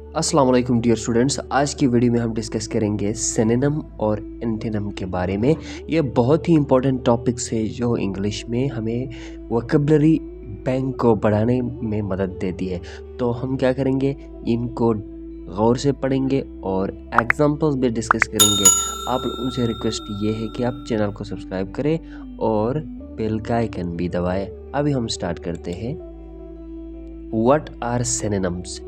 अस्सलाम वालेकुम dear students. आज की वीडियो में हम डिस्कस करेंगे सिनोनिम और एंटोनिम के बारे में। ये बहुत ही इंपॉर्टेंट टॉपिक्स है जो इंग्लिश में हमें वोकैबुलरी बैंक को बढ़ाने में मदद देती है। तो हम क्या करेंगे, इनको गौर से पढ़ेंगे और एग्जांपल्स भी डिस्कस करेंगे। आप उनसे रिक्वेस्ट ये है कि आप चैनल को सब्सक्राइब करें और बेल का आइकन भी दबाएं। अभी हम स्टार्ट करते हैं। What are synonyms?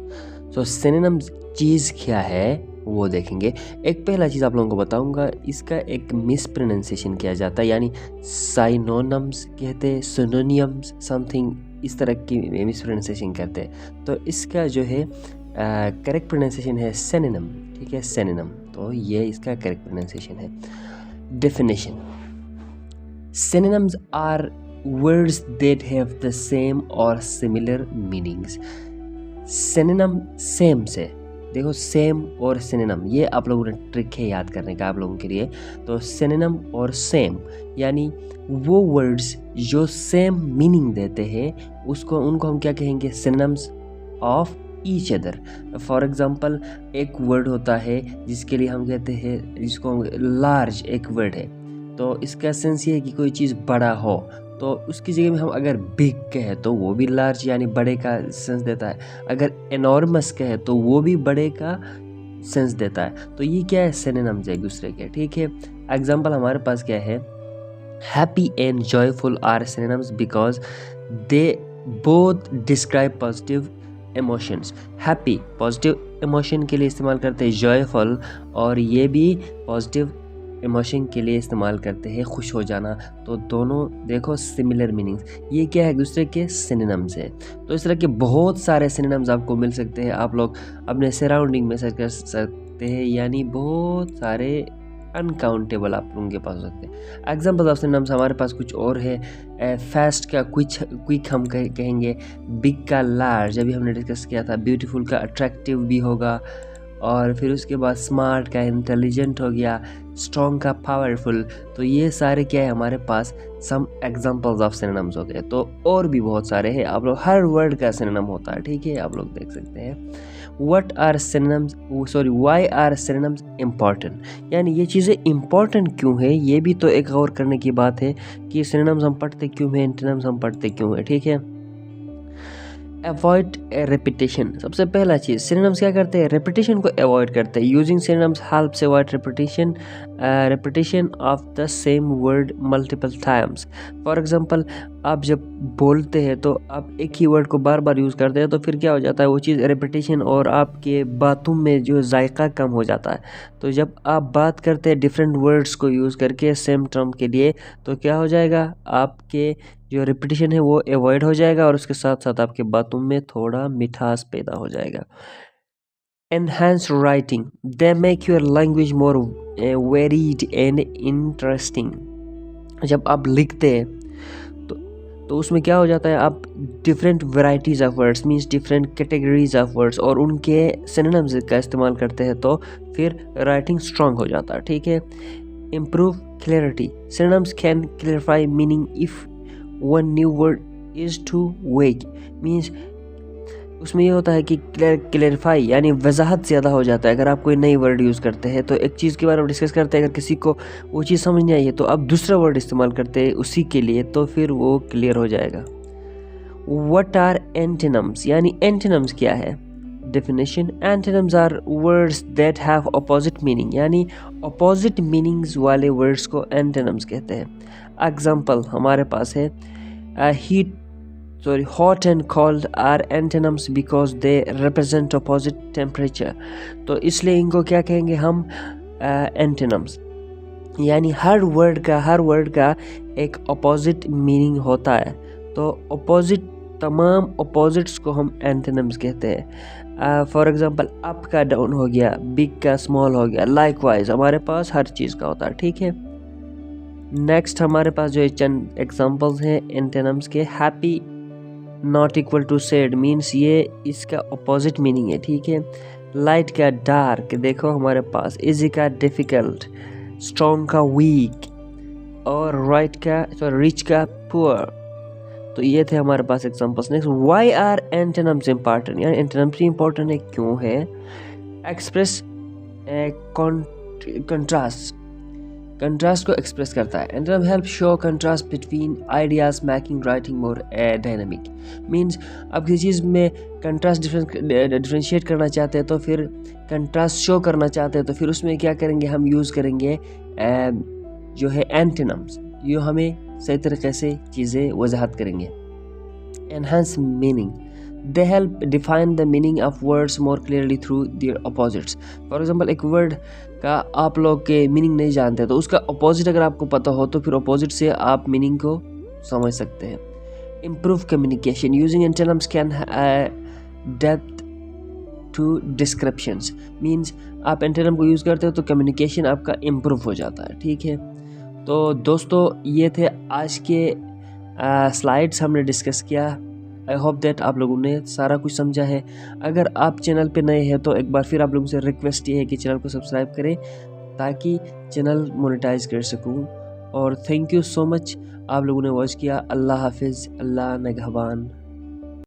So synonyms चीज़ क्या है वो देखेंगे। एक पहला चीज़ आप लोगों को बताऊंगा, इसका एक मिस प्रोनाउंसिएशन किया जाता है, यानी साइनोनिम्स कहते हैं, सिनोनियम्स समथिंग इस तरह की मिस प्रोनाउंसिएशन करते हैं। तो इसका जो है करेक्ट प्रोनाउंसिएशन है सिनोनिम। ठीक है, सिनोनिम। तो ये इसका करेक्ट प्रोनाउंसिएशन है। Definition: synonyms are words that have the same or similar meanings. Synonym same से, देखो सेम और सिनोनिम ये आप लोगों ने ट्रिक है याद करने का आप लोगों के लिए। तो सिनोनिम और सेम यानी वो वर्ड्स जो सेम मीनिंग देते हैं उनको हम क्या कहेंगे, synonyms of each other. For example एक वर्ड होता है जिसके लिए हम कहते हैं, जिसको लार्ज एक वर्ड है, तो इसका सेंस ये है कि कोई चीज़ बड़ा हो, तो उसकी जगह में हम अगर बिग कहे तो वो भी लार्ज यानी बड़े का सेंस देता है। अगर एनॉर्मस कहे तो वो भी बड़े का सेंस देता है। तो ये क्या है, सिनोनिम्स एक दूसरे के। ठीक है, एग्जांपल हमारे पास क्या है, happy and joyful are synonyms because they both describe positive emotions. Happy positive emotion के लिए इस्तेमाल करते हैं, जॉयफुल और ये भी पॉजिटिव इमोशन के लिए इस्तेमाल करते हैं, खुश हो जाना। तो दोनों देखो सिमिलर मीनिंग्स, ये क्या है, एक दूसरे के सिनोनिम्स है। तो इस तरह के बहुत सारे सिनोनिम्स आपको मिल सकते हैं, आप लोग अपने सराउंडिंग में सर्च कर सकते हैं, यानी बहुत सारे अनकाउंटेबल आप लोगों के पास हो सकते हैं। एग्जाम्पल ऑफ सिनोनिम्स हमारे पास कुछ और है। फास्ट का क्विक हम कहेंगे, बिग का लार्ज अभी हमने डिस्कस किया था, ब्यूटीफुल का अट्रैक्टिव भी होगा, और फिर उसके बाद स्मार्ट का इंटेलिजेंट हो गया, स्ट्रॉन्ग का पावरफुल। तो ये सारे क्या है हमारे पास सम एग्जांपल्स ऑफ सिनोनिम्स हो गए। तो और भी बहुत सारे हैं, आप लोग हर वर्ड का सिनोनिम होता है। ठीक है, आप लोग देख सकते हैं। What are synonyms, sorry why are synonyms important, यानी ये चीज़ें इम्पॉर्टेंट क्यों है, ये भी तो एक गौर करने की बात है कि सिनोनिम्स हम पढ़ते क्यों हैं, एंटोनिम्स हम पढ़ते क्यों हैं। ठीक है, अवॉइड रेपिटेशन। सबसे पहला चीज़, सिनोनिम्स क्या करते हैं, रेपिटेशन को अवॉइड करते हैं। Using synonyms helps avoid repetition of the same word multiple times. For example आप जब बोलते हैं तो आप एक ही वर्ड को बार बार यूज़ करते हैं, तो फिर क्या हो जाता है, वो चीज़ रेपिटेशन और आपके बातों में जो जायका कम हो जाता है। तो जब आप बात करते हैं डिफरेंट वर्ड्स को यूज़ करके सेम टर्म के लिए, तो क्या हो जाएगा, आपके जो रिपीटिशन है वो अवॉइड हो जाएगा और उसके साथ साथ आपके बातों में थोड़ा मिठास पैदा हो जाएगा। Enhance writing, they make your language more varied and interesting. जब आप लिखते हैं तो उसमें क्या हो जाता है, आप different varieties of words means different categories of words और उनके सिनोनिम्स का इस्तेमाल करते हैं, तो फिर राइटिंग स्ट्रांग हो जाता है। ठीक है, improve clarity, synonyms can clarify meaning if one new word is too vague. Means उसमें ये होता है कि क्लैरिफाई यानी वजाहत ज़्यादा हो जाता है। अगर आप कोई नई वर्ड यूज़ करते हैं तो एक चीज़ के बारे में डिस्कस करते हैं, अगर किसी को वो चीज़ समझ नहीं आई है तो आप दूसरा वर्ड इस्तेमाल करते हैं उसी के लिए, तो फिर वो क्लियर हो जाएगा। व्हाट आर एंटोनिम्स, यानी एंटोनिम्स क्या है। Definition: antonyms are words that have opposite meaning, यानी अपोजिट मीनिंग्स वाले वर्ड्स को एंटोनिम्स कहते हैं। एग्जाम्पल हमारे पास है, hot and cold are antonyms because they represent opposite temperature। तो इसलिए इनको क्या कहेंगे हम, एंटोनिम्स। यानी हर वर्ड का एक अपोजिट मीनिंग होता है, तो अपोजिट तमाम अपोजिट्स को हम एंटोनिम्स कहते हैं। फॉर एग्जांपल अप का डाउन हो गया, बिग का स्मॉल हो गया, लाइकवाइज हमारे पास हर चीज़ का होता है। ठीक है, नेक्स्ट हमारे पास जो चंद एग्जांपल्स हैं एंटोनिम्स के। Happy not equal to sad means ये इसका अपोजिट मीनिंग है। ठीक है, लाइट का डार्क, देखो हमारे पास इजी का डिफिकल्ट, स्ट्रॉन्ग का वीक और रिच का पुअर। तो ये थे हमारे पास examples. Next, why are antonyms important, यानी एंटोनिम्स इंपॉर्टेंट है क्यों है? एक्सप्रेस कंट्रास्ट को एक्सप्रेस करता है। Antonym help show contrast between ideas making writing more dynamic. Means आप किसी चीज़ में कंट्रास्ट डिफ्रेंशिएट करना चाहते हैं तो फिर कंट्रास्ट शो करना चाहते हैं तो फिर उसमें क्या करेंगे, हम यूज़ करेंगे जो है एंटोनिम्स, जो हमें सही तरीके से चीज़ें वजाहत करेंगे। Enhance meaning, they help define the meaning of words more clearly through their opposites. For example, एक word का आप लोग के मीनिंग नहीं जानते तो उसका अपोजिट अगर आपको पता हो तो फिर अपोजिट से आप मीनिंग को समझ सकते हैं। Improve communication, using antonyms can depth to descriptions, means आप एंटोनिम को यूज़ करते हो तो कम्युनिकेशन आपका इम्प्रूव हो जाता है। ठीक है, तो दोस्तों ये थे आज के स्लाइड्स हमने डिस्कस किया। आई होप दैट आप लोगों ने सारा कुछ समझा है। अगर आप चैनल पे नए हैं तो एक बार फिर आप लोगों से रिक्वेस्ट ये है कि चैनल को सब्सक्राइब करें ताकि चैनल मोनेटाइज कर सकूं। और थैंक यू सो मच, आप लोगों ने वॉच किया। अल्लाह हाफिज़, अल्लाह निगहबान।